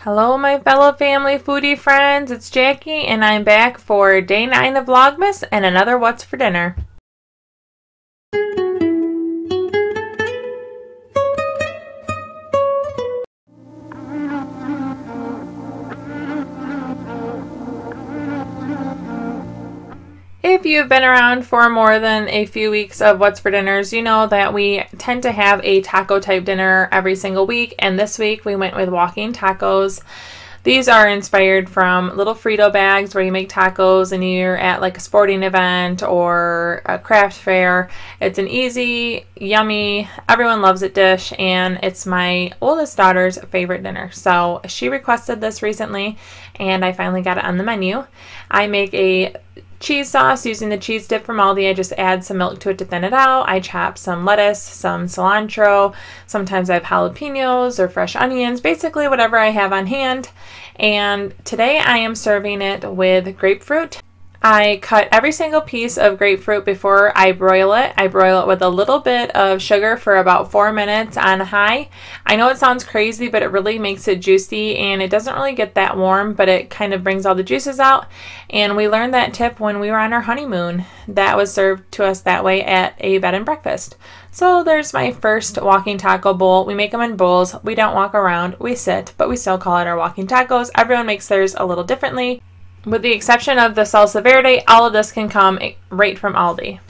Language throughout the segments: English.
Hello my fellow family foodie friends, it's Jackie and I'm back for day 9 of Vlogmas and another What's for Dinner. If you've been around for more than a few weeks of What's for Dinners, you know that we tend to have a taco type dinner every single week, and this week we went with walking tacos. These are inspired from little Frito bags where you make tacos and you're at like a sporting event or a craft fair. It's an easy, yummy, everyone loves it dish, and it's my oldest daughter's favorite dinner. So she requested this recently and I finally got it on the menu. I make a cheese sauce using the cheese dip from Aldi. I just add some milk to it to thin it out. I chop some lettuce, some cilantro. Sometimes I have jalapenos or fresh onions, basically whatever I have on hand. And today I am serving it with grapefruit. I cut every single piece of grapefruit before I broil it. I broil it with a little bit of sugar for about 4 minutes on high. I know it sounds crazy, but it really makes it juicy and it doesn't really get that warm, but it kind of brings all the juices out. And we learned that tip when we were on our honeymoon. That was served to us that way at a bed and breakfast. So there's my first walking taco bowl. We make them in bowls. We don't walk around, we sit, but we still call it our walking tacos. Everyone makes theirs a little differently. With the exception of the salsa verde, all of this can come right from Aldi.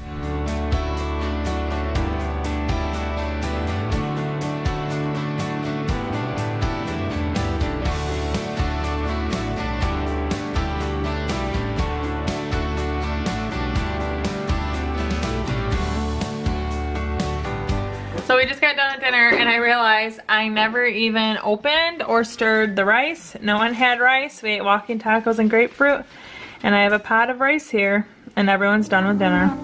So we just got done with dinner and I realized I never even opened or stirred the rice. No one had rice. We ate walking tacos and grapefruit. And I have a pot of rice here and everyone's done with dinner.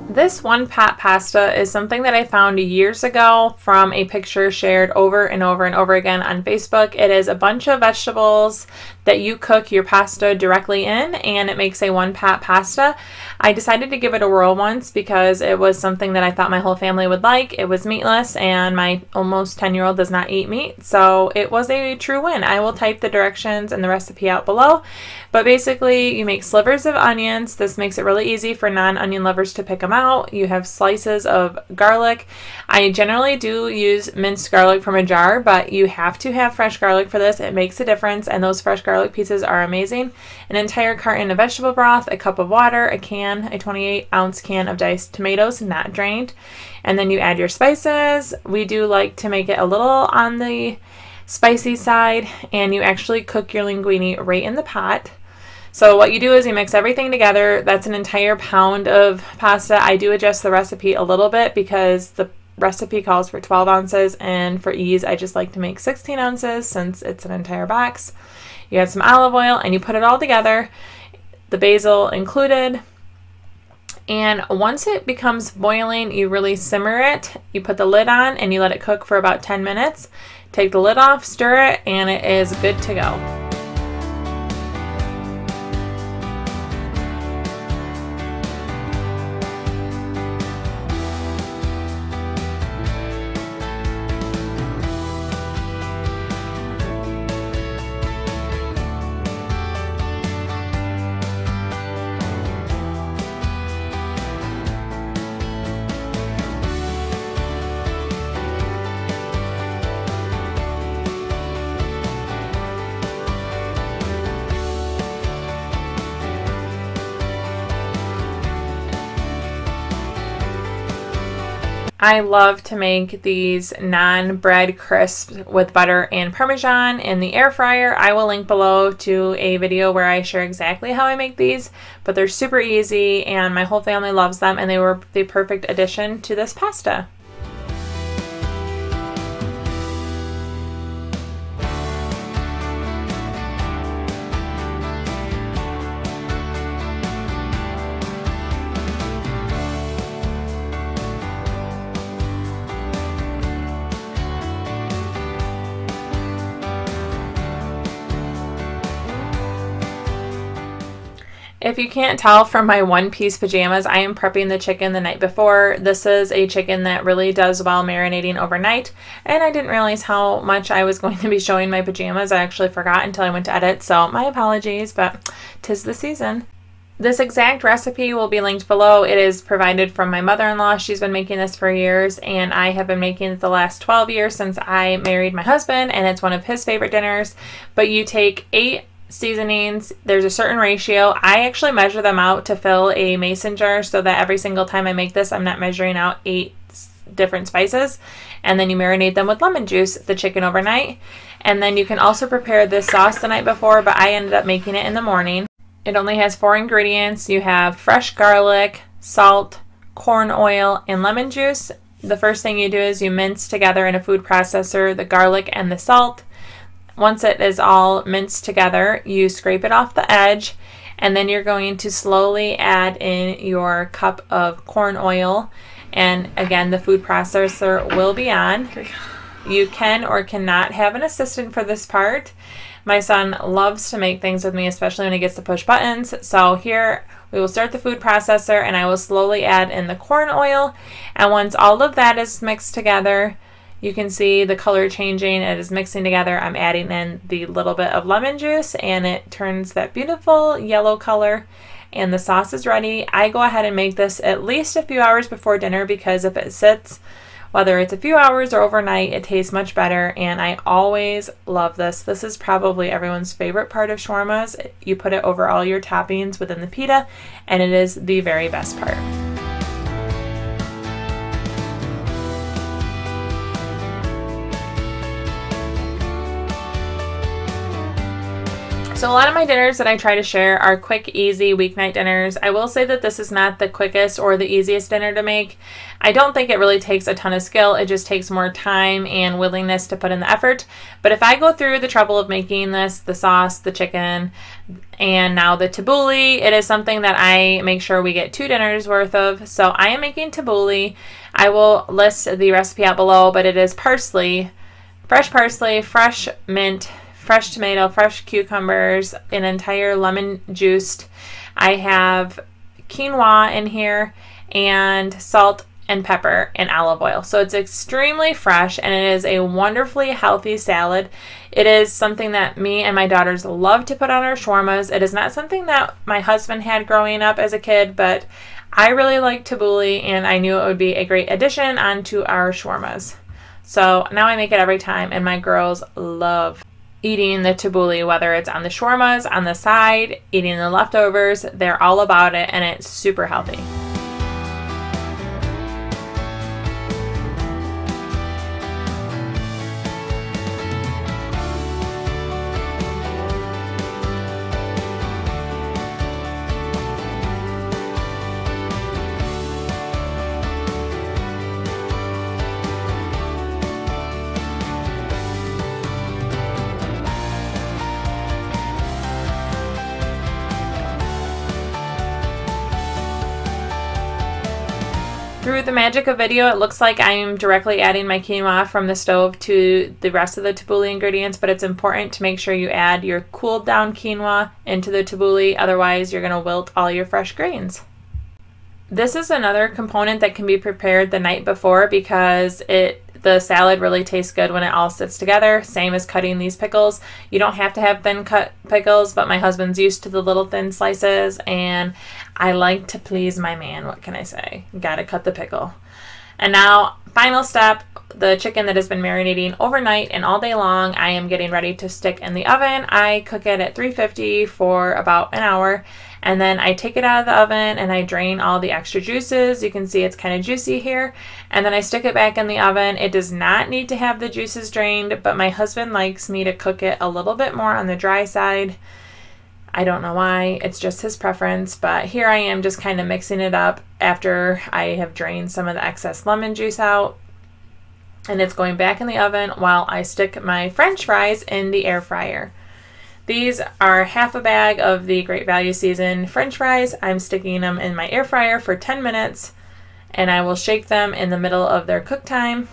This one pot pasta is something that I found years ago from a picture shared over and over and over again on Facebook. It is a bunch of vegetables that you cook your pasta directly in, and it makes a one pot pasta. I decided to give it a whirl once because it was something that I thought my whole family would like. It was meatless and my almost 10-year-old does not eat meat, so it was a true win. I will type the directions and the recipe out below, but basically you make slivers of onions. This makes it really easy for non-onion lovers to pick them out. You have slices of garlic. I generally do use minced garlic from a jar, but you have to have fresh garlic for this. It makes a difference, and those fresh garlic pieces are amazing. An entire carton of vegetable broth, a cup of water, a 28-ounce can of diced tomatoes, not drained, and then you add your spices. We do like to make it a little on the spicy side, and you actually cook your linguine right in the pot. So what you do is you mix everything together. That's an entire pound of pasta. I do adjust the recipe a little bit because the recipe calls for 12 ounces, and for ease I just like to make 16 ounces since it's an entire box. You add some olive oil and you put it all together, the basil included. And once it becomes boiling, you really simmer it. You put the lid on and you let it cook for about 10 minutes. Take the lid off, stir it, and it is good to go. I love to make these non-bread crisps with butter and Parmesan in the air fryer. I will link below to a video where I share exactly how I make these, but they're super easy and my whole family loves them, and they were the perfect addition to this pasta. If you can't tell from my one-piece pajamas, I am prepping the chicken the night before. This is a chicken that really does well marinating overnight, and I didn't realize how much I was going to be showing my pajamas. I actually forgot until I went to edit, so my apologies, but 'tis the season. This exact recipe will be linked below. It is provided from my mother-in-law. She's been making this for years, and I have been making it the last 12 years since I married my husband, and it's one of his favorite dinners. But you take 8 seasonings. There's a certain ratio. I actually measure them out to fill a mason jar so that every single time I make this, I'm not measuring out 8 different spices. And then you marinate them with lemon juice, the chicken overnight. And then you can also prepare this sauce the night before, but I ended up making it in the morning. It only has 4 ingredients. You have fresh garlic, salt, corn oil, and lemon juice. The first thing you do is you mince together in a food processor the garlic and the salt. Once it is all minced together, you scrape it off the edge, and then you're going to slowly add in your cup of corn oil. And again, the food processor will be on. You can or cannot have an assistant for this part. My son loves to make things with me, especially when he gets to push buttons. So here we will start the food processor, and I will slowly add in the corn oil. And once all of that is mixed together, you can see the color changing. It is mixing together. I'm adding in the little bit of lemon juice, and it turns that beautiful yellow color, and the sauce is ready. I go ahead and make this at least a few hours before dinner, because if it sits, whether it's a few hours or overnight, it tastes much better, and I always love this. This is probably everyone's favorite part of shawarmas. You put it over all your toppings within the pita, and it is the very best part. So a lot of my dinners that I try to share are quick, easy weeknight dinners. I will say that this is not the quickest or the easiest dinner to make. I don't think it really takes a ton of skill. It just takes more time and willingness to put in the effort. But if I go through the trouble of making this, the sauce, the chicken, and now the tabouli, it is something that I make sure we get 2 dinners worth of. So I am making tabouli. I will list the recipe out below, but it is parsley, fresh mint, fresh tomato, fresh cucumbers, an entire lemon juiced. I have quinoa in here, and salt and pepper and olive oil. So it's extremely fresh, and it is a wonderfully healthy salad. It is something that me and my daughters love to put on our shawarmas. It is not something that my husband had growing up as a kid, but I really like tabouli, and I knew it would be a great addition onto our shawarmas. So now I make it every time, and my girls love eating the tabouli, whether it's on the shawarmas, on the side, eating the leftovers. They're all about it, and it's super healthy. Through the magic of video, it looks like I'm directly adding my quinoa from the stove to the rest of the tabouli ingredients, but it's important to make sure you add your cooled down quinoa into the tabouli, otherwise you're going to wilt all your fresh grains. This is another component that can be prepared the night before, because the salad really tastes good when it all sits together. Same as cutting these pickles. You don't have to have thin cut pickles, but my husband's used to the little thin slices, and I like to please my man. What can I say? Gotta cut the pickle. And now, final step, the chicken that has been marinating overnight and all day long, I am getting ready to stick in the oven. I cook it at 350 for about an hour. And then I take it out of the oven and I drain all the extra juices. You can see it's kind of juicy here. And then I stick it back in the oven. It does not need to have the juices drained, but my husband likes me to cook it a little bit more on the dry side. I don't know why, it's just his preference, but here I am just kind of mixing it up after I have drained some of the excess lemon juice out. And it's going back in the oven while I stick my French fries in the air fryer. These are half a bag of the Great Value Season French fries. I'm sticking them in my air fryer for 10 minutes, and I will shake them in the middle of their cook time.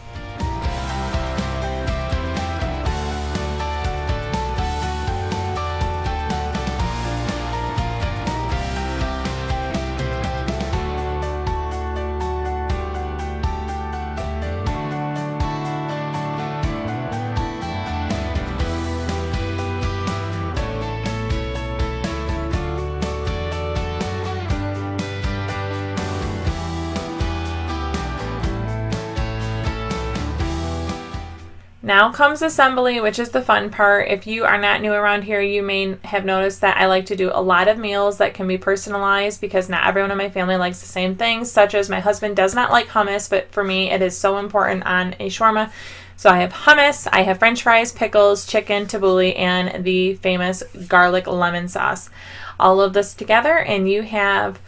Now comes assembly, which is the fun part. If you are not new around here, you may have noticed that I like to do a lot of meals that can be personalized because not everyone in my family likes the same things, such as my husband does not like hummus, but for me it is so important on a shawarma. So I have hummus, I have french fries, pickles, chicken, tabouli, and the famous garlic lemon sauce. All of this together, and you have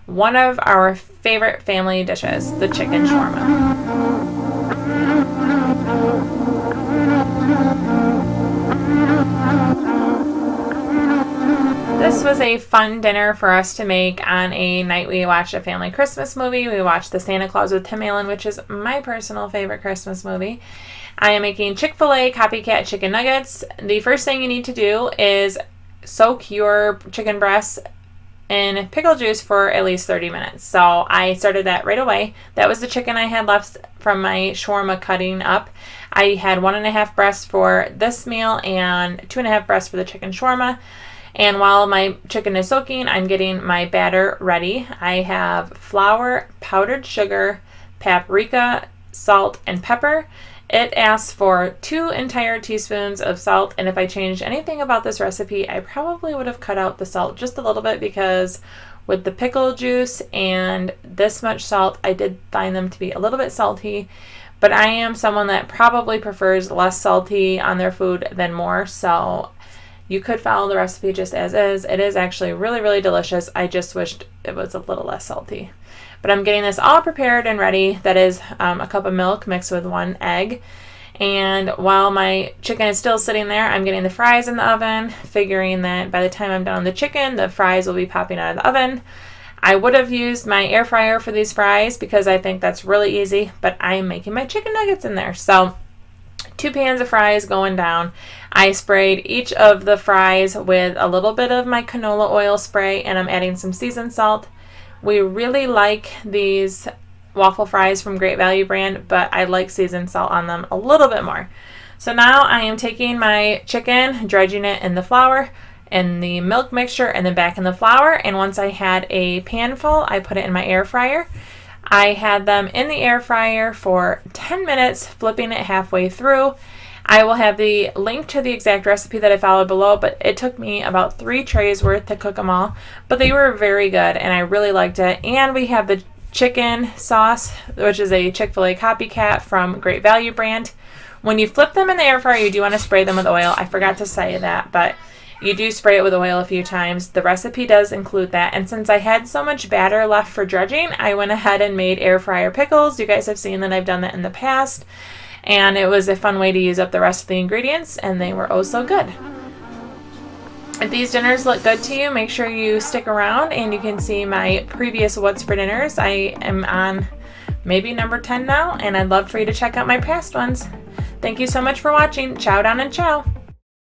one of our favorite family dishes, the chicken shawarma. This was a fun dinner for us to make on a night we watched a family Christmas movie. We watched The Santa Claus with Tim Allen, which is my personal favorite Christmas movie. I am making Chick-fil-A copycat chicken nuggets. The first thing you need to do is soak your chicken breasts in pickle juice for at least 30 minutes. So I started that right away. That was the chicken I had left from my shawarma cutting up. I had 1.5 breasts for this meal and 2.5 breasts for the chicken shawarma. And while my chicken is soaking, I'm getting my batter ready. I have flour, powdered sugar, paprika, salt, and pepper. It asks for 2 entire teaspoons of salt, and if I changed anything about this recipe, I probably would have cut out the salt just a little bit because with the pickle juice and this much salt, I did find them to be a little bit salty. But I am someone that probably prefers less salty on their food than more, so you could follow the recipe just as is. It is actually really, really delicious. I just wished it was a little less salty. But I'm getting this all prepared and ready. That is a cup of milk mixed with 1 egg. And while my chicken is still sitting there, I'm getting the fries in the oven, figuring that by the time I'm done with the chicken, the fries will be popping out of the oven. I would have used my air fryer for these fries because I think that's really easy, but I am making my chicken nuggets in there. So 2 pans of fries going down. I sprayed each of the fries with a little bit of my canola oil spray, and I'm adding some seasoned salt. We really like these waffle fries from Great Value brand, but I like seasoned salt on them a little bit more. So now I am taking my chicken, dredging it in the flour and the milk mixture, and then back in the flour. And once I had a pan full, I put it in my air fryer. I had them in the air fryer for 10 minutes, flipping it halfway through. I will have the link to the exact recipe that I followed below, but it took me about 3 trays worth to cook them all. But they were very good, and I really liked it. And we have the chicken sauce, which is a Chick-fil-A copycat from Great Value brand. When you flip them in the air fryer, you do want to spray them with oil. I forgot to say that, but you do spray it with oil a few times. The recipe does include that. And since I had so much batter left for dredging, I went ahead and made air fryer pickles. You guys have seen that I've done that in the past. And it was a fun way to use up the rest of the ingredients, and they were oh so good. If these dinners look good to you, make sure you stick around and you can see my previous What's for Dinners. I am on maybe number 10 now, and I'd love for you to check out my past ones. Thank you so much for watching. Chow down and ciao.